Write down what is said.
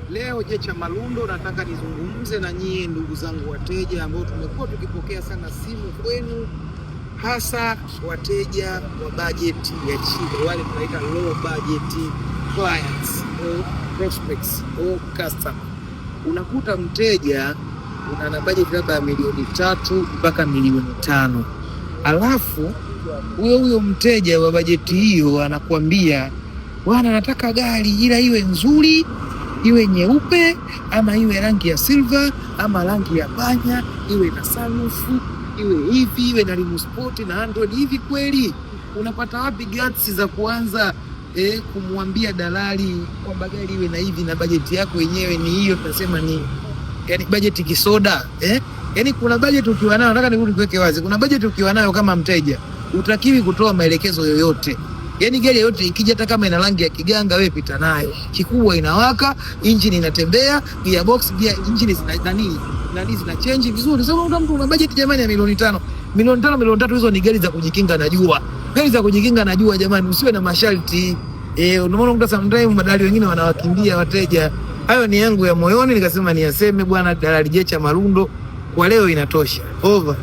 Leo Jecha Malundo nataka nizungumze na nyie ndugu zangu wateja ambao tumekuwa tukipokea sana simu kwenu, hasa wateja wa budget ya chini, wale tunaita low budget clients au prospects au customer. Unakuta mteja una budget labda ya $3 mpaka $5, alafu huyo mteja wa bajeti hiyo anakuambia bwana, nataka gari ila iwe nzuri, iwe nyeupe ama iwe rangi ya silver ama rangi ya panya, iwe na sunroof, iwe hivi, iwe na remote sport na Android. Hivi kweli unapata wapi guts za kuanza kumwambia dalali kwamba gari iwe na hivi na bajeti yako yenyewe ni hiyo? Tunasema ni yani bajeti kisoda. Yani kuna bajeti ukiwa nayo, nataka nikuweke wazi, kuna bajeti ukiwa nayo kama mteja utakiwi kutoa maelekezo yoyote. Yani gari yote ikija hata kama ina rangi ya kiganga, wewe pita nayo. Kikubwa inawaka, engine inatembea, gearbox, engine zina change vizuri. Sasa unaona mtu una budget jamani ya $5, $5, $3, hizo ni gari za kujikinga na jua. Gari za kujikinga na jua jamani, usiwe na masharti. Unaona mtu sometimes madalali wengine wanawakimbia wateja. Hayo ni yangu ya moyoni, nikasema niyaseme bwana. Dalali Jecha Malundo kwa leo inatosha. Over.